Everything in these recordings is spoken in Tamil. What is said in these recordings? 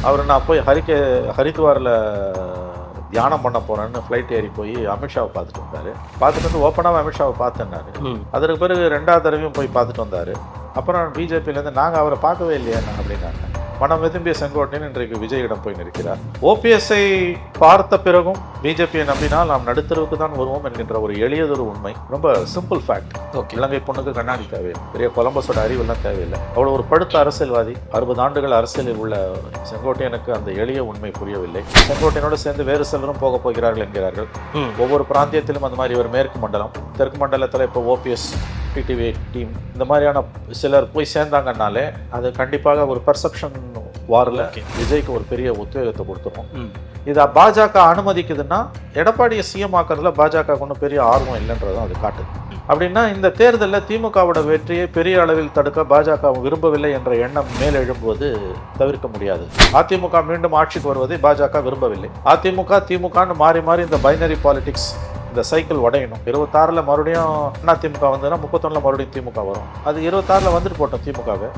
அவர் நான் போய் ஹரித்வாரில் தியானம் பண்ண போகிறேன்னு ஃப்ளைட் ஏறி போய் அமித்ஷாவை பார்த்துட்டு வந்தார். பார்த்துட்டு வந்து ஓப்பனாக அமித்ஷாவை பார்த்தேன்னாரு. அதற்கு பிறகு 2வது தடவையும் போய் பார்த்துட்டு வந்தார். அப்புறம் பிஜேபியிலேருந்து நாங்கள் அவரை பார்க்கவே இல்லையா அப்படின்னாங்க. மனம் விரும்பிய செங்கோட்டையன் இன்றைக்கு விஜயிடம் போய் நிற்கிறார். ஓபிஎஸ்ஐ பார்த்த பிறகும் பிஜேபியை நம்பினால் நாம் நடுத்தருவுக்கு தான் வருவோம் என்கின்ற ஒரு எளியதொரு உண்மை. ரொம்ப சிம்பிள் ஃபேக்ட். இலங்கை பொண்ணுக்கு கண்ணாடி தேவையில்லை, பெரிய கொலம்பஸோட அறிவெல்லாம் தேவையில்லை. அவ்வளோ ஒரு படுத்த அரசியல்வாதி, 60 ஆண்டுகள் அரசியலில் உள்ள செங்கோட்டையனுக்கு அந்த எளிய உண்மை புரியவில்லை. செங்கோட்டையனோடு சேர்ந்து வேறு சிலரும் போக போகிறார்கள் என்கிறார்கள். ஒவ்வொரு பிராந்தியத்திலும் அந்த மாதிரி ஒரு மேற்கு மண்டலம், தெற்கு மண்டலத்தில் இப்போ ஓபிஎஸ் டிடிவி டீம் இந்த மாதிரியான சிலர் போய் சேர்ந்தாங்கன்னாலே அது கண்டிப்பாக ஒரு பர்செப்ஷன் வாரில் விஜய்க்கு ஒரு பெரிய உத்வேகத்தை கொடுத்துரும். இதை பாஜக அனுமதிக்குதுன்னா எடப்பாடியை சிஎம் ஆக்கிறதுல பாஜக ஒன்றும் பெரிய ஆர்வம் இல்லைன்றதும் அது காட்டுது. அப்படின்னா இந்த தேர்தலில் திமுகவோட வெற்றியை பெரிய அளவில் தடுக்க பாஜக விரும்பவில்லை என்ற எண்ணம் மேலெழும்புவது தவிர்க்க முடியாது. அதிமுக மீண்டும் ஆட்சிக்கு வருவதை பாஜக விரும்பவில்லை. அதிமுக திமுகன்னு மாறி மாறி இந்த பைனரி பாலிடிக்ஸ், இந்த சைக்கிள் உடையணும். 26ல் மறுபடியும் அதிமுக வந்ததுன்னா 31ல் மறுபடியும் திமுக வரும். அது 26ல் வந்துட்டு போட்டோம் திமுகவை.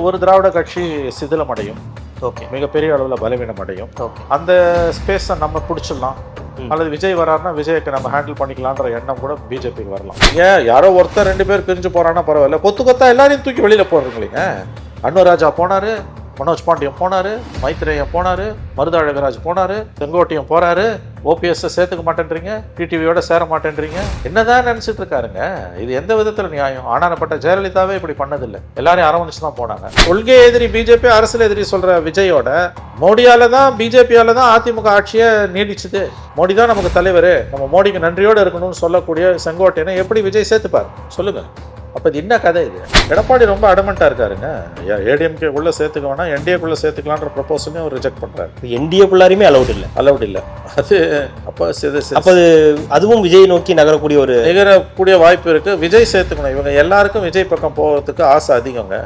ஒரு திராவிட கட்சி சிதிலம் அடையும். மிகப்பெரிய அளவில் பலவீனம் அடையும். அந்த ஸ்பேஸை நம்ம பிடிச்சிடலாம். அல்லது விஜய் வராருன்னா விஜய்க்கு நம்ம ஹேண்டில் பண்ணிக்கலான்ற எண்ணம் கூட பிஜேபிக்கு வரலாம். யாரோ ஒருத்தர் 2 பேர் பிரிஞ்சு போறான்னா பரவாயில்ல, கொத்தா எல்லாரையும் தூக்கி வெளியில போடுறீங்களீங்க. அன்வராஜா போனாரு, மனோஜ் பாண்டியன் போனாரு, மைத்ரேயன் போனாரு, மருது அழகராஜ் போனாரு, செங்கோட்டையன் போறாரு. ஓபிஎஸ் சேர்த்துக்க மாட்டேன்றீங்க, டிடிவியோட சேர மாட்டேன்றீங்க. என்னதான் நினைச்சிட்டு இருக்காருங்க? இது எந்த விதத்துல நியாயம்? ஆனானப்பட்ட ஜெயலலிதாவே இப்படி பண்ணதில்லை. எல்லாரையும் அரவணைச்சு தான் போனாங்க. கொள்கை எதிரி பிஜேபி, அரசியல் எதிரி சொல்ற விஜயோட மோடியால தான் பிஜேபியால தான் அதிமுக ஆட்சியை நீடிச்சுது. மோடி தான் நமக்கு தலைவர், நம்ம மோடிக்கு நன்றியோடு இருக்கணும்னு சொல்லக்கூடிய செங்கோட்டையனை எப்படி விஜய் சேர்த்துப்பார் சொல்லுங்க? அப்போ இது என்ன கதை? இது எடப்பாடி ரொம்ப அடமெண்ட்டாக இருக்காருங்க. ஏடிஎம்கே உள்ள சேர்த்துக்க வேணா, என்டிஏக்குள்ளே சேர்த்துக்கலான்ற ப்ரொபோசலையும் அவர் ரிஜெக்ட் பண்ணுறாரு. என்டிஏக்குள்ளாரையுமே அலௌட் இல்லை. அது அப்போ அதுவும் விஜய் நோக்கி நகரக்கூடிய வாய்ப்பு இருக்குது. விஜய் சேர்த்துக்கணும். இவங்க எல்லாருக்கும் விஜய் பக்கம் போகிறதுக்கு ஆசை அதிகங்க.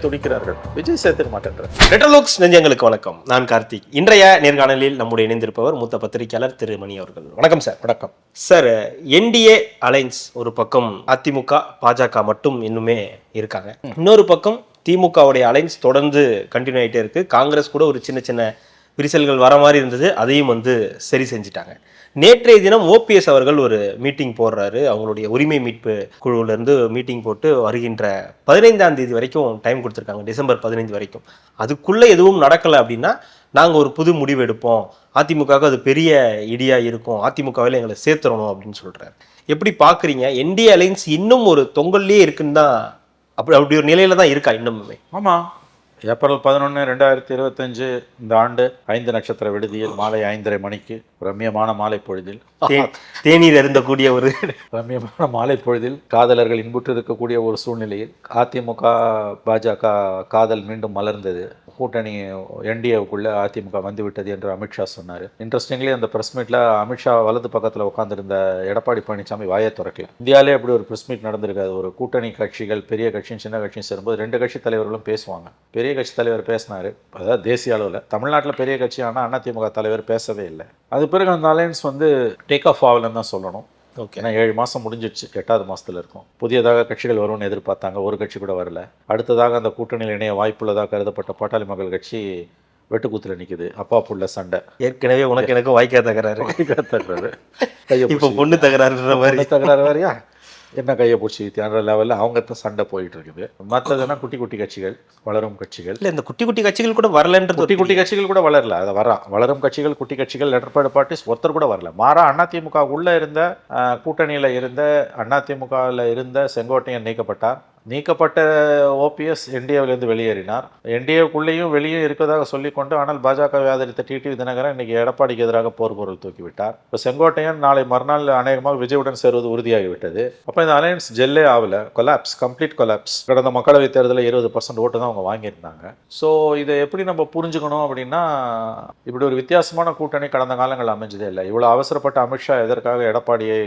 துடிக்கிறார்கள். விஜய் சேர்த்துக்க மாட்டேன்றார். ரெட்ரோலுக்ஸ் நெஞ்சங்களுக்கு வணக்கம். நான் கார்த்திக். இன்றைய நேர்காணலில் நம்முடைய இணைந்திருப்பவர் மூத்த பத்திரிகையாளர் திரு மணி அவர்கள். வணக்கம் சார். வணக்கம் சார். என்டிஏ அலைன்ஸ் ஒரு பக்கம், அதிமுக பாஜக மட்டும் இன்னுமே இருக்காங்க. இன்னொரு பக்கம் திமுகவுடைய அலைன்ஸ் தொடர்ந்து கண்டினியூ ஆகிட்டே இருக்கு. காங்கிரஸ் கூட ஒரு சின்ன விரிசல்கள் வர மாதிரி இருந்தது, அதையும் சரி செஞ்சுட்டாங்க. நேற்றைய தினம் ஓபிஎஸ் அவர்கள் ஒரு மீட்டிங் போடுறாரு. அவங்களுடைய உரிமை மீட்பு குழுவிலேருந்து மீட்டிங் போட்டு வருகின்ற 15ஆம் தேதி வரைக்கும் டைம் கொடுத்துருக்காங்க, டிசம்பர் 15 வரைக்கும். அதுக்குள்ளே எதுவும் நடக்கலை அப்படின்னா நாங்கள் ஒரு புது முடிவு எடுப்போம், அதிமுகவுக்கு அது பெரிய இடியாக இருக்கும், அதிமுகவில் எங்களை சேர்த்துடணும் அப்படின்னு சொல்கிறார். எப்படி பார்க்குறீங்க? என்டிஏ அலைன்ஸ் இன்னும் ஒரு தொங்கல்லே இருக்குன்னு தான், அப்படி ஒரு நிலையில தான் இருக்கா இன்னுமே? ஆமாம். ஏப்ரல் 11, 2025 இந்த ஆண்டு 5 நட்சத்திர விடுதியில் மாலை 5:30 மணிக்கு ரம்யமான மாலை பொழுதில், தேநீர் இருந்தக்கூடிய ஒரு ரம்யமான மாலை பொழுதில் காதலர்கள் இன்புற்று இருக்கக்கூடிய ஒரு சூழ்நிலையில் அதிமுக பாஜக காதல் மீண்டும் மலர்ந்தது. கூட்டணி என்டிஏவுக்குள்ள அதிமுக வந்துவிட்டது என்று அமித்ஷா சொன்னார். இன்ட்ரெஸ்டிங்லி அந்த ப்ரெஸ் மீட்டில் அமித்ஷா வலது பக்கத்தில் உட்காந்துருந்த எடப்பாடி பழனிசாமி வாயை திறக்கல. இந்தியாவிலே அப்படி ஒரு ப்ரெஸ் மீட் நடந்திருக்காது. ஒரு கூட்டணி கட்சிகள், பெரிய கட்சியும் சின்ன கட்சியும் சேரும்போது 2 கட்சி தலைவர்களும் பேசுவாங்க. பெரிய கட்சி தலைவர் பேசினார், அதாவது தேசிய அளவில். தமிழ்நாட்டில் பெரிய கட்சி, ஆனால் அதிமுக தலைவர் பேசவே இல்லை. அது பிறகு அந்த அலையன்ஸ் டேக் ஆஃப் ஆகலன்னு தான் சொல்லணும். ஏன்னா 7 மாதம் முடிஞ்சிடுச்சு, 8வது மாதத்தில் இருக்கும். புதியதாக கட்சிகள் வரும்னு எதிர்பார்த்தாங்க, ஒரு கட்சி கூட வரல. அடுத்ததாக அந்த கூட்டணியில் இணைய வாய்ப்புள்ளதாக கருதப்பட்ட பாட்டாளி மக்கள் கட்சி வெட்டுக்கூத்தில் நிற்குது. அப்பா புள்ள சண்டை. ஏற்கனவே உனக்கு எனக்கும் வாய்க்கா தகராறு, இப்போ பொண்ணு தகராறுன்ற மாதிரி தகராறு வேறையா? என்ன கையை பிடிச்சி தியான்ற லெவலில் அவங்க தான் சண்டை போயிட்டு இருக்குது. மற்றதுனா குட்டி கட்சிகள், வளரும் கட்சிகள். இல்லை, இந்த குட்டி கட்சிகள் கூட வரலன்றது. குட்டி கட்சிகள் கூட வளரல, அதை வளரும் கட்சிகள், குட்டி கட்சிகள், எடப்பாடி பார்ட்டிஸ் ஒருத்தர் கூட வரல. மாறா அதிமுக உள்ளே இருந்த கூட்டணியில் இருந்த அதிமுகவில் இருந்த செங்கோட்டையன் நீக்கப்பட்ட ஓபிஎஸ் என்டிஏவிலிருந்து வெளியேறினார். என்டிஏவுக்குள்ளேயும் வெளியே இருக்கதாக சொல்லிக்கொண்டு ஆனால் பாஜகவை ஆதரித்த டிடிவி தினகரன் இன்னைக்கு எடப்பாடிக்கு எதிராக போர் பொருள் தூக்கிவிட்டார். இப்போ செங்கோட்டையன் நாளை மறுநாள் அநேகமாக விஜயுடன் சேருவது உறுதியாகிவிட்டது. அப்போ இந்த அலையன்ஸ் ஜெல்லே ஆகல, கம்ப்ளீட் கொலாப்ஸ். கடந்த மக்களவைத் தேர்தலில் 20% ஓட்டு தான் அவங்க வாங்கியிருந்தாங்க. ஸோ இதை எப்படி நம்ம புரிஞ்சுக்கணும் அப்படின்னா, இப்படி ஒரு வித்தியாசமான கூட்டணி கடந்த காலங்கள் அமைஞ்சதே இல்லை. இவ்வளோ அவசரப்பட்ட அமித்ஷா எதற்காக எடப்பாடியை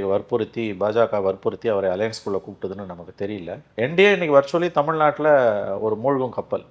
பாஜக வற்புறுத்தி அவரை அலையன்ஸ்குள்ளே கூப்பிட்டதுன்னு நமக்கு தெரியல. என்டிஏ இன்னைக்கு வர்ச்சுவலி தமிழ்நாட்டில் ஒரு மூழ்கும் கப்பல்.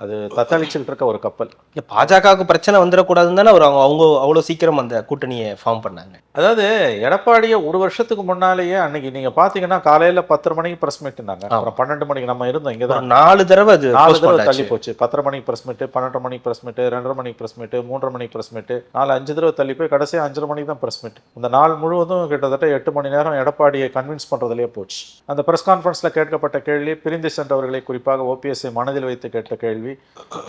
அது தத்தளிச்சுட்டு இருக்க ஒரு கப்பல். பாஜகவுக்கு பிரச்சனை வந்துடக்கூடாதுன்னு தானே அவங்க அவ்வளோ சீக்கிரம் அந்த கூட்டணியை ஃபார்ம் பண்ணாங்க. அதாவது எடப்பாடியை ஒரு வருஷத்துக்கு முன்னாலேயே அன்னைக்கு நீங்க பாத்தீங்கன்னா காலையில 10:30 மணிக்கு பிரஸ் மீட்னாங்க. அப்புறம் 12 மணிக்கு நம்ம இருந்தோம் இங்கதான். 4 தடவை அது 4 தடவை தள்ளி போச்சு. 10:30 மணிக்கு பிரஸ் மீட், 12 மணிக்கு பிரஸ் மீட், 2:30 மணிக்கு பிரஸ் மீட், 3:30 மணிக்கு பிரஸ் மீட், 5 தடவை தள்ளி போய் கடைசியா 5:30 மணிக்கு தான் பிரஸ் மீட். இந்த நாள் முழுவதும் கிட்டத்தட்ட 8 மணி நேரம் எடப்பாடியை கன்வின்ஸ் பண்றதுலயே போச்சு. அந்த பிரஸ் கான்ஃபரன்ஸ்ல கேட்கப்பட்ட கேள்வி, பிரிந்து சென்றவர்களை குறிப்பாக ஓபிஎஸ்ஐ மனதில் வைத்து கேட்ட கேள்வி,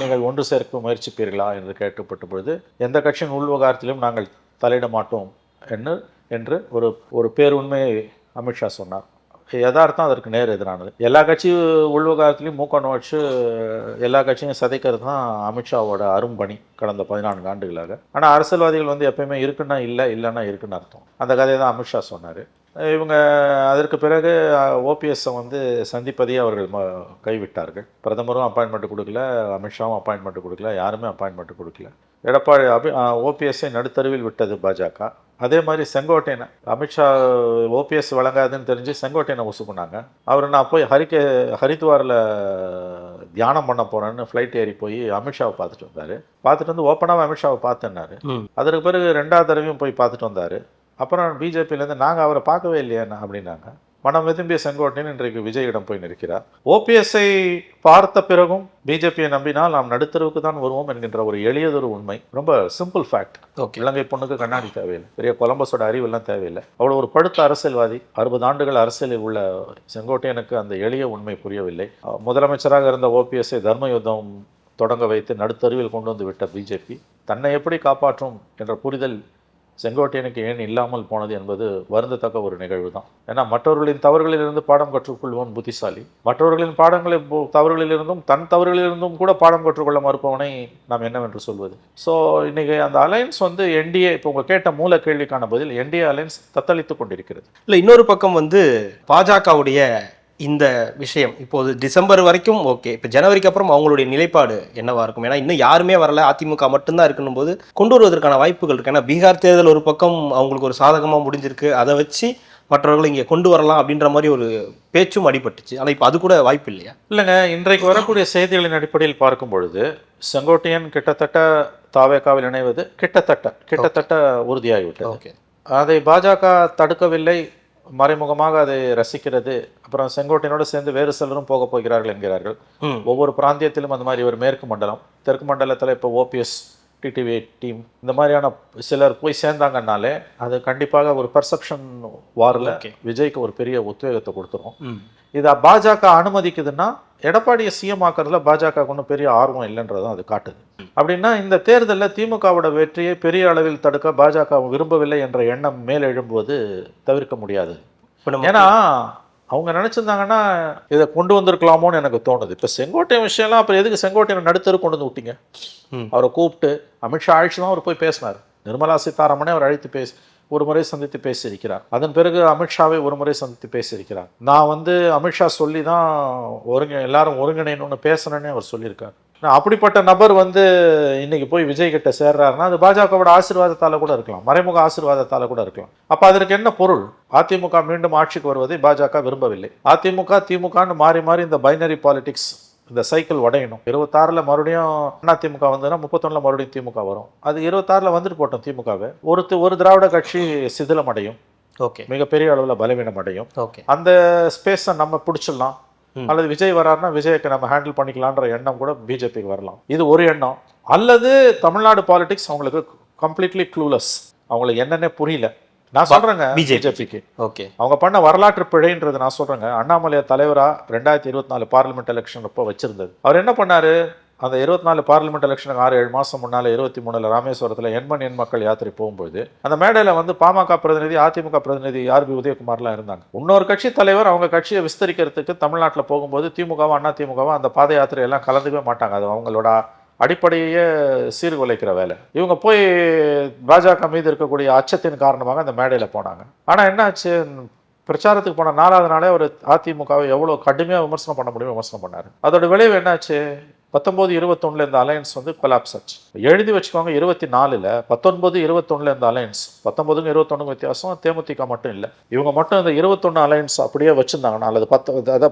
நீங்கள் ஒன்று சேர்க்க முயற்சிப்பீர்களா என்று கேட்கப்பட்ட பொழுது, எந்த கட்சியின் உள்விவகாரத்திலும் நாங்கள் தலையிட மாட்டோம் என்று ஒரு பேருண்மையை அமித்ஷா சொன்னார். யதார்த்தம் அதற்கு நேர் எதிரானது. எல்லா கட்சி உள்விவகாரத்திலையும் மூக்கொண்டு வச்சு எல்லா கட்சியும் சதைக்கிறது தான் அமித்ஷாவோட அரும்பணி கடந்த 14 ஆண்டுகளாக. ஆனால் அரசியல்வாதிகள் வந்து எப்பயுமே இருக்குன்னா இல்லை, இல்லைன்னா இருக்குன்னு அர்த்தம். அந்த கதையை தான் அமித்ஷா சொன்னார். இவங்க அதற்கு பிறகு ஓபிஎஸ்ஸை வந்து சந்திப்பதையே அவர்கள் கைவிட்டார்கள். பிரதமரும் அப்பாயின்மெண்ட் கொடுக்கல, அமித்ஷாவும் அப்பாயின்மெண்ட் கொடுக்கல, யாருமே அப்பாயின்மெண்ட் கொடுக்கல. எடப்பாடி ஓபிஎஸ்ஸை நடுத்தருவில் விட்டது பாஜக. அதே மாதிரி செங்கோட்டையனை அமித்ஷா ஓபிஎஸ் வழங்காதுன்னு தெரிஞ்சு செங்கோட்டையனை உசுக்குனாங்க. அவர் நான் போய் ஹரித்வாரில் தியானம் பண்ண போகிறேன்னு ஃப்ளைட் ஏறி போய் அமித்ஷாவை பார்த்துட்டு வந்தார். பார்த்துட்டு வந்து ஓப்பனாக அமித்ஷாவை பார்த்தேன்னாரு. அதற்கு பிறகு 2வது தடவையும் போய் பார்த்துட்டு வந்தார். அப்புறம் பிஜேபியிலேருந்து நாங்கள் அவரை பார்க்கவே இல்லையாண்ணா அப்படின்னாங்க. மனம் விரும்பிய செங்கோட்டையன் இன்றைக்கு விஜயிடம் போய் நிற்கிறார். ஓபிஎஸ்ஐ பார்த்த பிறகும் பிஜேபியை நம்பினால் நாம் நடுத்தருவுக்கு தான் வருவோம் என்கின்ற ஒரு எளியதொரு உண்மை. ரொம்ப சிம்பிள் ஃபேக்ட். இலங்கை பொண்ணுக்கு கண்ணாடி தேவையில்லை, பெரிய கொலம்பஸோட அறிவெல்லாம் தேவையில்லை. அவ்வளோ ஒரு படுத்த அரசியல்வாதி, 60 ஆண்டுகள் அரசியலில் உள்ள செங்கோட்டையனுக்கு அந்த எளிய உண்மை புரியவில்லை. முதலமைச்சராக இருந்த ஓபிஎஸ்ஐ தர்ம யுத்தம் தொடங்க வைத்து நடுத்தருவில் கொண்டு வந்து விட்ட பிஜேபி தன்னை எப்படி காப்பாற்றும் என்ற புரிதல் செங்கோட்டையனுக்கு ஏன் இல்லாமல் போனது என்பது வருந்தத்தக்க ஒரு நிகழ்வு தான். ஏன்னா மற்றவர்களின் தவறுகளிலிருந்து பாடம் கற்றுக்கொள்வோன் புத்திசாலி, மற்றவர்களின் தவறுகளிலிருந்தும் தன் தவறுகளிலிருந்தும் கூட பாடம் கற்றுக்கொள்ள மறுப்பவனை நாம் என்னவென்று சொல்வது. ஸோ இன்னைக்கு அந்த அலையன்ஸ் வந்து என்டிஏ, இப்போ உங்க கேட்ட மூல கேள்விக்கான பதில், என்டிஏ அலையன்ஸ் தத்தளித்து கொண்டிருக்கிறது. இல்லை, இன்னொரு பக்கம் வந்து பாஜகவுடைய இந்த விஷயம் இப்போது டிசம்பர் வரைக்கும் ஓகே, இப்போ ஜனவரிக்கு அப்புறம் அவங்களுடைய நிலைப்பாடு என்னவா இருக்கும்? ஏன்னா இன்னும் யாருமே வரல, அதிமுக மட்டும்தான் இருக்கணும் போது கொண்டு வருவதற்கான வாய்ப்புகள் இருக்கு. ஏன்னா பீகார் தேர்தல் ஒரு பக்கம் அவங்களுக்கு ஒரு சாதகமாக முடிஞ்சிருக்கு, அதை வச்சு மற்றவர்கள் இங்கே கொண்டு வரலாம் அப்படின்ற மாதிரி ஒரு பேச்சும் அடிபட்டுச்சு. ஆனால் இப்போ அது கூட வாய்ப்பு இல்லையா? இல்லைங்க, இன்றைக்கு வரக்கூடிய செய்திகளின் அடிப்படையில் பார்க்கும் பொழுது செங்கோட்டையன் கிட்டத்தட்ட தாவேகாவில் இணைவது கிட்டத்தட்ட உறுதியாகிவிட்டது. ஓகே, அதை பாஜக தடுக்கவில்லை, மறைமுகமாக அதை ரசிக்கிறது. அப்புறம் செங்கோட்டையனோடு சேர்ந்து வேறு சிலரும் போக போகிறார்கள் என்கிறார்கள். ஒவ்வொரு பிராந்தியத்திலும் அந்த மாதிரி ஒரு மேற்கு மண்டலம், தெற்கு மண்டலத்தில் இப்போ ஓபிஎஸ் டிடிவி டீம் இந்த மாதிரியான சிலர் போய் சேர்ந்தாங்கன்னாலே அது கண்டிப்பாக ஒரு பெர்செப்ஷன் வாரில் விஜய்க்கு ஒரு பெரிய உத்வேகத்தை கொடுத்துரும். இதை பாஜக அனுமதிக்குதுன்னா எடப்பாடியை சிஎம் ஆக்கிறதுல பாஜக ஒன்றும் பெரிய ஆர்வம் இல்லைன்றதும் அது காட்டுது. அப்படின்னா இந்த தேர்தலில் திமுகவோட வெற்றியை பெரிய அளவில் தடுக்க பாஜக விரும்பவில்லை என்ற எண்ணம் மேலெழும்புவது தவிர்க்க முடியாது. ஏன்னா அவங்க நினைச்சிருந்தாங்கன்னா இதை கொண்டு வந்திருக்கலாமோன்னு எனக்கு தோணுது. இப்போ செங்கோட்டையன் விஷயம்லாம் அப்புறம் எதுக்கு செங்கோட்டையனை நடுத்தரு கொண்டு வந்து விட்டீங்க? அவரை கூப்பிட்டு அமித்ஷா அழைச்சி தான் அவர் போய் பேசினார். நிர்மலா சீதாராமனே அவர் அழைத்து ஒரு முறை சந்தித்து பேசியிருக்கிறார். அதன் பிறகு அமித்ஷாவை ஒரு முறை சந்தித்து பேசியிருக்கிறார். நான் வந்து அமித்ஷா சொல்லி தான் எல்லாரும் ஒருங்கிணைன்னு பேசணுன்னே அவர் சொல்லியிருக்கார். அப்படிப்பட்ட நபர் வந்து இன்னைக்கு போய் விஜய் கிட்ட சேர்றாருன்னா அது பாஜகவோட ஆசீர்வாதத்தால கூட இருக்கலாம், மறைமுக ஆசீர்வாதத்தால கூட இருக்கலாம். அப்ப அதற்கு என்ன பொருள்? அதிமுக மீண்டும் ஆட்சிக்கு வருவதை பாஜக விரும்பவில்லை. அதிமுக திமுகன்னு மாறி மாறி இந்த பைனரி பாலிடிக்ஸ், இந்த சைக்கிள் உடையணும். 26ல் மறுபடியும் அதிமுக வந்ததுன்னா 31ல் மறுபடியும் திமுக வரும். அது 26ல் வந்துட்டு போட்டோம். திமுகவை ஒரு திராவிட கட்சி சிதிலம் அடையும், மிகப்பெரிய அளவில் பலவீனம் அடையும். அந்த ஸ்பேஸை நம்ம பிடிச்சிடலாம், அல்லது விஜய் வராருன்னா விஜய்க்கு நம்ம ஹேண்டில் பண்ணிக்கலான்ற எண்ணம் கூட பிஜேபிக்கு வரலாம். இது ஒரு எண்ணம். அல்லது தமிழ்நாடு பாலிடிக்ஸ் அவங்களுக்கு கம்ப்ளீட்லி க்ளூலெஸ், அவங்களுக்கு என்னென்ன புரியல. நான் சொல்றேங்க பிஜேபிக்கு அவங்க பண்ண வரலாற்று பிழைன்றது நான் சொல்றேங்க. அண்ணாமலை தலைவரா 2024 பார்லிமெண்ட் எலெக்ஷன் அப்போ வச்சிருந்தது. அவர் என்ன பண்ணாரு? அந்த 24 பார்லிமெண்ட் எலெக்ஷனுக்கு 6-7 மாதம் முன்னால் 23ல் ராமேஸ்வரத்தில் எண் மக்கள் யாத்திரை போகும்போது அந்த மேடையில் வந்து பாமக பிரதிநிதி, அதிமுக பிரதிநிதி ஆர்பி உதயகுமார்லாம் இருந்தாங்க. இன்னொரு கட்சி தலைவர் அவங்க கட்சியை விஸ்தரிக்கிறதுக்கு தமிழ்நாட்டில் போகும்போது திமுகவும் அதிமுகவும் அந்த பாத யாத்திரையெல்லாம் கலந்துக்கவே மாட்டாங்க. அது அவங்களோட அடிப்படையே சீர்குலைக்கிற வேலை. இவங்க போய் பாஜக மீது இருக்கக்கூடிய அச்சத்தின் காரணமாக அந்த மேடையில் போனாங்க. ஆனால் என்னாச்சு? பிரச்சாரத்துக்கு போன 4வது நாளே ஒரு அதிமுகவை எவ்வளோ கடுமையாக விமர்சனம் பண்ண முடியும் விமர்சனம் பண்ணார். அதோட விளைவு என்னாச்சு? 19-21 இந்த அலையன்ஸ் வந்து கொலாப்ஸ் ஆச்சு. எழுதி வச்சுக்கோங்க, 24ல் 19-21 இந்த அலையன்ஸ், 19க்கும் 21க்கும் வித்தியாசம். தேமுதிக மட்டும் இல்லை, இவங்க மட்டும் இந்த 21 அலையன்ஸ் அப்படியே வச்சிருந்தாங்கன்னா, அல்லது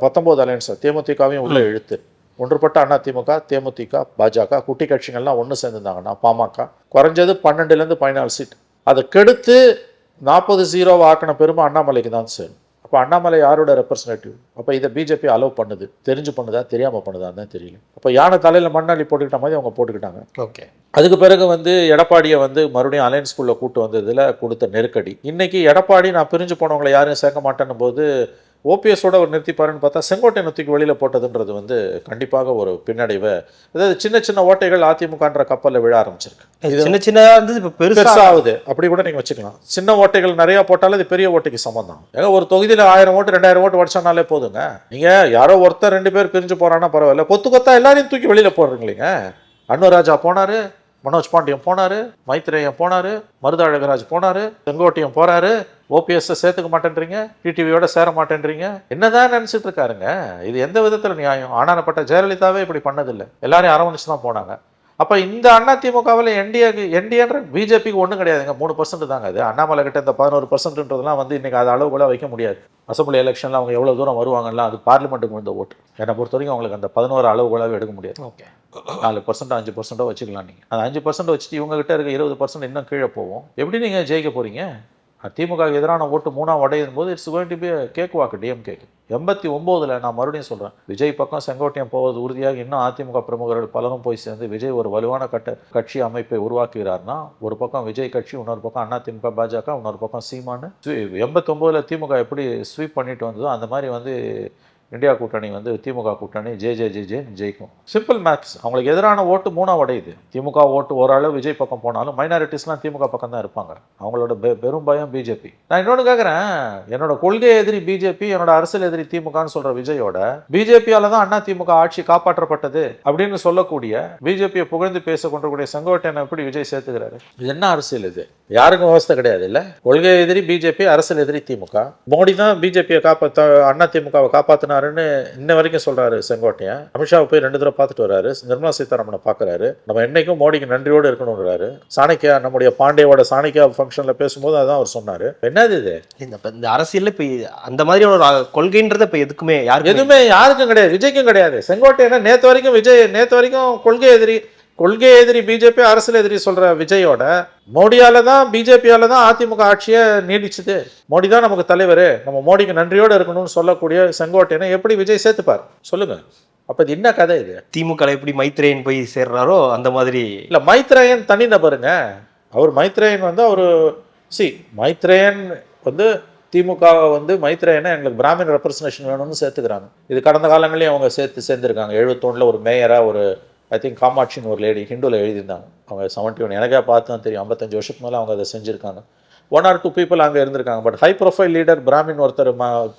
19 அலையன்ஸ் தேமுதிகவையும் உள்ள இழுத்து ஒன்றுபட்ட அதிமுக, தேமுதிக, பாஜக குட்டி கட்சிகள்லாம் ஒன்று சேர்ந்துருந்தாங்கன்னா பாமக குறைஞ்சது 12லேருந்து 14 சீட். அதை கெடுத்து 40-0 ஆக்கின பெருமை அண்ணாமலைக்கு தான் சேரும். அப்போ அண்ணாமலை யாரோட ரெப்ரஸன்டேட்டிவ்? அப்போ இதை பிஜேபி அலோவ் பண்ணுது. தெரிஞ்சு பண்ணுதா தெரியாமல் பண்ணுதான்னு தான் தெரியல. அப்போ யானை தலையில் மண்ணாளி போட்டுக்கிட்ட மாதிரி அவங்க போட்டுக்கிட்டாங்க. ஓகே. அதுக்கு பிறகு எடப்பாடியை மறுபடியும் அலையன்ஸ்குள்ளே கூட்டு வந்ததில் கொடுத்த நெருக்கடி. இன்னைக்கு எடப்பாடி நான் பிரிஞ்சு போனவங்களை யாரையும் சேர்க்க மாட்டேன்னும் போது ஓபிஎஸோட ஒரு நிறுத்திப்பாருன்னு பார்த்தா செங்கோட்டையனை தூக்கி வெளியில் போட்டதுன்றது கண்டிப்பாக ஒரு பின்னடைவை, அதாவது சின்ன சின்ன ஓட்டைகள் அதிமுகன்ற கப்பலில் விழ ஆரம்பிச்சிருக்கு. இது சின்ன சின்னதாக இருந்தது இப்போ பெருசாகுது. அப்படி கூட நீங்கள் வச்சுக்கலாம். சின்ன ஓட்டைகள் நிறையா போட்டாலும் இது பெரிய ஓட்டைக்கு சம்மந்தம். ஏன்னா ஒரு தொகுதியில் 1000 ஓட்டு 2000 ஓட்டு வடிச்சானாலே போதுங்க. நீங்கள் யாரோ ஒருத்தர் 2 பேர் பிரிஞ்சு போகிறான்னா பரவாயில்ல, கொத்தா எல்லாரையும் தூக்கி வெளியில் போடுறீங்களேங்க. அன்வராஜா போனார், மனோஜ் பாண்டியன் போனார், மைத்ரேயன் போனார், மருத அழகராஜ் போனார், செங்கோட்டையன் போகிறாரு. ஓபிஎஸ் சேர்த்துக்க மாட்டேன்றீங்க, டிடிவியோட சேர மாட்டேன்றீங்க. என்னதான் நினச்சிட்டு இருக்காருங்க? இது எந்த விதத்தில் நியாயம்? ஆனானப்பட்ட ஜெயலலிதாவே இப்படி பண்ணதில்லை. எல்லாரையும் அரவணைச்சு தான் போனாங்க. அப்போ இந்த அதிமுகவில் என்டிஏன்ற பிஜேபிக்கு ஒன்றும் கிடையாதுங்க. 3% தாங்க. அது அண்ணாமலை கிட்ட இந்த 11%ன்றதுலாம் இன்னைக்கு அது அளவு கூட வைக்க முடியாது. அசம்பிளி எலெக்ஷனில் அவங்க எவ்வளோ தூரம் வருவாங்கலாம், அது பார்லிமெண்ட்டுக்கு வந்த ஓட்டு. என்னை பொறுத்த வரைக்கும் அவங்களுக்கு அந்த 11 அளவு கூட எடுக்க முடியாது. ஓகே, 4% 5% வச்சுக்கலாம். நீங்கள் அந்த 5% வச்சுட்டு இவங்ககிட்ட இருக்க 20% இன்னும் கீழே போவோம். எப்படி நீங்கள் ஜெயிக்க போகிறீங்க? திமுக எதிரான ஓட்டு 3ஆக உடையும் போது it's going to be cakewalk டிஎம்கேக்கு. 89ல் நான் மறுபடியும் சொல்கிறேன், விஜய் பக்கம் செங்கோட்டையன் போவது உறுதியாக இன்னும் அதிமுக பிரமுகர்கள் பலரும் போய் சேர்ந்து விஜய் ஒரு வலுவான கட்சி அமைப்பை உருவாக்குகிறார்னா, ஒரு பக்கம் விஜய் கட்சி, இன்னொரு பக்கம் அதிமுக பாஜக, இன்னொரு பக்கம் சீமானு. 89ல் திமுக எப்படி ஸ்வீப் பண்ணிட்டு வந்ததோ அந்த மாதிரி இந்தியா கூட்டணி திமுக கூட்டணி ஜெயிக்கும். Simple maths. அவங்களுக்கு எதிரான ஓட்டு 3ஆக உடையுது. திமுக ஓட்டு ஓரளவு விஜய் பக்கம் போனாலும் மைனாரிட்டிஸ்லாம் திமுக பக்கம் தான் இருப்பாங்க. அவங்களோட பெரும் பயம் பிஜேபி. நான் இன்னொன்று கேட்குறேன், என்னோட கொள்கை எதிரி பிஜேபி, என்னோட அரசியல் எதிரி திமுகன்னு சொல்ற விஜயோட பிஜேபியால தான் அண்ணா திமுக ஆட்சி காப்பாற்றப்பட்டது அப்படின்னு சொல்லக்கூடிய பிஜேபியை புகழ்ந்து பேச கொண்டிருக்கூடிய செங்கோட்டையனை எப்படி விஜய் சேர்த்துக்கிறாரு? இது என்ன அரசியல்? இது யாருக்கும் விவசாய கிடையாது. இல்லை, கொள்கை எதிரி பிஜேபி, அரசியல் எதிரி திமுக. மோடி தான் பிஜேபியை அண்ணா திமுகவை காப்பாற்றினாருன்னு இன்ன வரைக்கும் சொல்றாரு செங்கோட்டையன். அமித்ஷாவை போய் 2 தடவை பார்த்துட்டு வர்றாரு. நிர்மலா சீதாராமனை பார்க்குறாரு. நம்ம என்னைக்கும் மோடிக்கு நன்றியோடு இருக்கணும்ன்றாரு. சாணக்கியா, நம்முடைய பாண்டியோட சாணக்கியா ஃபங்க்ஷன்ல பேசும்போது அதான் அவர் சொன்னாரு. என்னது இது? இந்த அரசியல் இப்போ அந்த மாதிரி ஒரு கொள்கைன்றது இப்போ எதுவுமே யாருக்கும் கிடையாது. விஜய்க்கும் கிடையாது. செங்கோட்டையன் நேற்று வரைக்கும் கொள்கை எதிரி பிஜேபி, அரசியல் எதிரி சொல்ற விஜயோட மோடியால தான் பிஜேபியால தான் அதிமுக ஆட்சியை நீடிச்சுது. மோடி தான் நமக்கு தலைவர், நம்ம மோடிக்கு நன்றியோடு இருக்கணும்னு சொல்லக்கூடிய செங்கோட்டையனை எப்படி விஜய் சேர்த்துப்பார் சொல்லுங்க? அப்ப இது என்ன கதை? இது திமுக எப்படி மைத்ரேயன் போய் சேர்றாரோ அந்த மாதிரி இல்ல. மைத்ரேயன் தனி நபருங்க. அவர் மைத்ரேயன் மைத்ரேயன் திமுக மைத்ரேயனை எங்களுக்கு பிராமின் ரெப்ரசன்டேஷன் வேணும்னு சேர்த்துக்கிறாங்க. இது கடந்த காலங்களையும் அவங்க சேர்ந்துருக்காங்க. 71ல் ஒரு மேயரா ஒரு ஐ திங்க் காமாட்சின்னு ஒரு லேடி ஹிந்துவில் எழுதியிருந்தாங்க. அவங்க 71, எனக்கே பார்த்து தான் தெரியும், 55 வருஷத்துக்கு மேலே அவங்க அதை செஞ்சுருக்காங்க. 1 or 2 people அங்கே இருந்திருக்காங்க. But high profile leader Brahmin ஒருத்தர்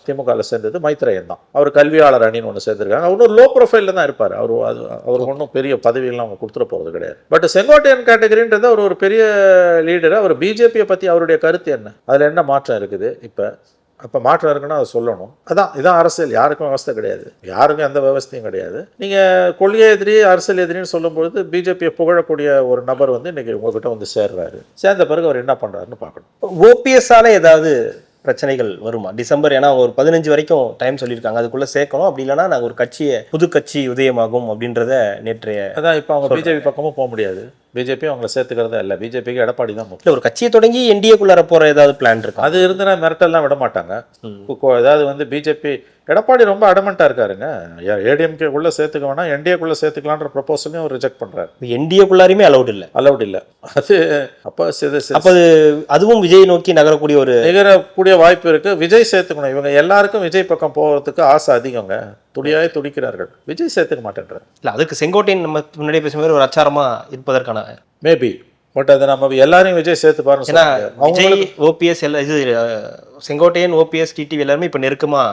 திமுகவில் சேர்ந்தது மைத்ரேயன் தான். அவர் கல்வியாளர் அணின்னு ஒன்று சேர்ந்துருக்காங்க. அவர் லோ ப்ரொஃபைலில் தான் இருப்பார். அவர் ஒன்றும் பெரிய பதவியெல்லாம் அவங்க கொடுத்துட போகிறது கிடையாது. பட் செங்கோட்டையன் கேட்டகரின்றது அவர் ஒரு பெரிய லீடர். அவர் பிஜேபியை பற்றி அவருடைய கருத்து என்ன, அதில் என்ன மாற்றம் இருக்குது? அப்போ மாற்றம் இருக்குன்னா அதை சொல்லணும். இதான் அரசியல். யாருக்கும் விவசாய கிடையாது, யாருக்கும் எந்த விவசாயம் கிடையாது. நீங்கள் கொள்கை எதிரி, அரசியல் எதிரின்னு சொல்லும்பொழுது பிஜேபியை புகழக்கூடிய ஒரு நபர் இன்னைக்கு உங்ககிட்ட சேர்றாரு. சேர்ந்த பிறகு அவர் என்ன பண்ணுறாருன்னு பார்க்கணும். ஓபிஎஸ்ஸால ஏதாவது பிரச்சனைகள் வருமா? டிசம்பர், ஏன்னா ஒரு 15 வரைக்கும் டைம் சொல்லியிருக்காங்க, அதுக்குள்ளே சேர்க்கணும். அப்படி இல்லைன்னா நாங்கள் ஒரு புது கட்சி உதயமாகும் அப்படின்றத நேற்றைய இப்போ அவங்க பிஜேபி பக்கமும் போக முடியாது. பிஜேபி அவங்களை சேர்த்துக்கிறதா இல்லை. பிஜேபிக்கு எடப்பாடி தான் முக்கியம். ஒரு கட்சியை தொடங்கி என்டிஏக்குள்ளார போகிற ஏதாவது பிளான் இருக்கு? அது இருந்துன்னா மிரட்டெல்லாம் விட மாட்டாங்க. ஏதாவது பிஜேபி எடப்பாடி ரொம்ப அடமெண்ட்டாக இருக்காருங்க. ஏடிஎம்கேக்குள்ளே சேர்த்துக்க வேணாம், என்டிஏக்குள்ளே சேர்த்துக்கலான்ற ப்ரொபோசலையும் அவர் ரிஜெக்ட் பண்ணுறாரு. என்டிஏக்குள்ளாரையுமே அலௌட் இல்லை. அப்போ அதுவும் விஜய் நோக்கி நகரக்கூடிய வாய்ப்பு இருக்கு. விஜய் சேர்த்துக்கணும். இவங்க எல்லாருக்கும் விஜய் பக்கம் போகிறதுக்கு ஆசை அதிகங்க. துடியாய் துடிக்கிறார்கள். விஜய் சேர்த்துக்க மாட்டேன்றார். இல்லை, அதுக்கு செங்கோட்டையன் நம்ம முன்னாடி பேசும்போது ஒரு அச்சாரமா இருப்பதற்கான மேபி. பட் அதை நம்ம எல்லாரையும் விஜய் சேர்த்து பாருங்க. Vijay, OPS, Sengottaiyan, OPS, TTV எல்லாருமே இப்போ நெருக்கமா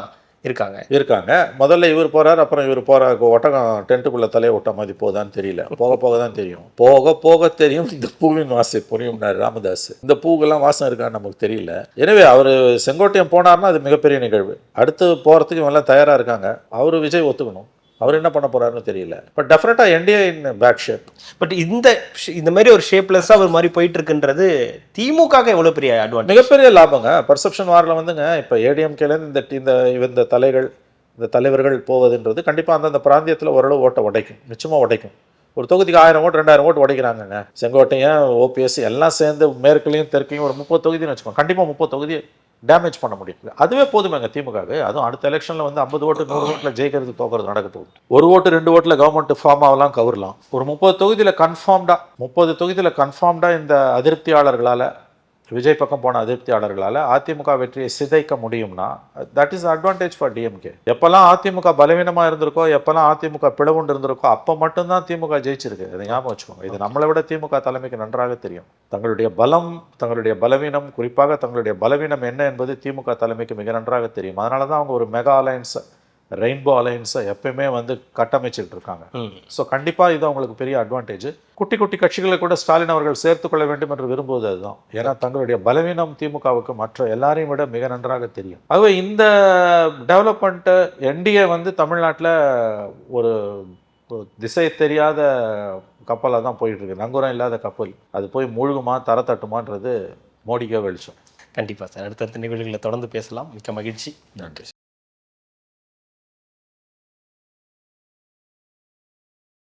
இருக்காங்க. முதல்ல இவர் போறாரு, அப்புறம் இவர் போறாரு. ஒட்டகம் டென்ட்டுக்குள்ள தலையை ஒட்ட மாதிரி போதான்னு தெரியல. போக தான் தெரியும். போக தெரியும். இந்த பூவின் வாசம் புரியும்னாரு ராமதாஸ். இந்த பூக்கெல்லாம் வாசம் இருக்கான்னு நமக்கு தெரியல. எனவே அவர் செங்கோட்டையன் போனார்னா அது மிகப்பெரிய நிகழ்வு. அடுத்து போறதுக்கு எல்லாம் தயாரா இருக்காங்க. அவரு விஜய் ஒத்துக்கணும். அவர் என்ன பண்ண போறாருன்னு தெரியல. But definitely NDA in bad shape. But இந்த மாதிரி ஒரு ஷேப்லெஸ்ஸா ஒரு மாதிரி போயிட்டு இருக்குன்றது திமுக எவ்வளவு பெரிய அட்வான்டேஜ், மிகப்பெரிய லாபங்க. பர்செப்ஷன் வாரில் இப்போ ஏடிஎம்கேல இந்த தலைகள் இந்த தலைவர்கள் போவதுன்றது கண்டிப்பாக அந்தந்த பிராந்தியத்தில் ஓரளவு ஓட்டை உடைக்கும், நிச்சயமாக உடைக்கும். ஒரு தொகுதிக்கு 1000 ஓட்டு 2000 ஓட்டு உடைக்கிறாங்கங்க. செங்கோட்டையன், ஓபிஎஸ் எல்லாம் சேர்ந்து மேற்குலையும் தெற்கையும் ஒரு 30 தொகுதின்னு வச்சுக்கோங்க, கண்டிப்பாக 30 தொகுதி டேமேஜ் பண்ண முடியும். அதுவே போதுமேங்க திமுகவுக்கு. அதுவும் அடுத்த எலெக்ஷனில் வந்து 50 ஓட்டு 100 ஓட்டில் ஜெயிக்கிறது தோக்கிறது நடக்க போகுது. 1 ஓட்டு 2 ஓட்டில் கவர்மெண்ட் ஃபார்ம் ஆகலாம், கவரலாம். ஒரு 30 தொகுதியில் கன்ஃபார்ம்டாக இந்த அதிருப்தியாளர்களால், விஜய் பக்கம் போன அதிருப்தியாளர்களால் அதிமுக வெற்றியை சிதைக்க முடியும்னா that is advantage for DMK. எப்போல்லாம் அதிமுக பலவீனமாக இருந்திருக்கோ, எப்போல்லாம் அதிமுக பிளவுண்டு இருந்திருக்கோ, அப்போ மட்டும்தான் திமுக ஜெயிச்சிருக்கு. அதை ஞாபகம் வச்சுக்கோங்க. இது நம்மளை விட திமுக தலைமைக்கு நன்றாக தெரியும். தங்களுடைய பலம், தங்களுடைய பலவீனம், குறிப்பாக தங்களுடைய பலவீனம் என்ன என்பது திமுக தலைமைக்கு மிக நன்றாக தெரியும். அதனால தான் அவங்க ஒரு மெகா அலையன்ஸ், ரெயின்போ அலையன்ஸை எப்பயுமே வந்து கட்டமைச்சிட்டு இருக்காங்க. ஸோ கண்டிப்பாக இது அவங்களுக்கு பெரிய அட்வான்டேஜ். குட்டி குட்டி கட்சிகளை கூட ஸ்டாலின் அவர்கள் சேர்த்து கொள்ள வேண்டும் என்று விரும்புவது அதுதான். ஏன்னா தங்களுடைய பலவீனம் திமுகவுக்கு மற்ற எல்லாரையும் விட மிக நன்றாக தெரியும். ஆகவே இந்த டெவலப்மெண்ட்டு என்டிஏ வந்து தமிழ்நாட்டில் ஒரு திசை தெரியாத கப்பலாக தான் போயிட்டு இருக்கு. நங்கூரம் இல்லாத கப்பல். அது போய் மூழ்குமா தரத்தட்டுமான்றது மோடிக்கே வெளிச்சம். கண்டிப்பாக சார். அடுத்தடுத்த நிகழ்வுகளை தொடர்ந்து பேசலாம். மிக்க மகிழ்ச்சி. நன்றி.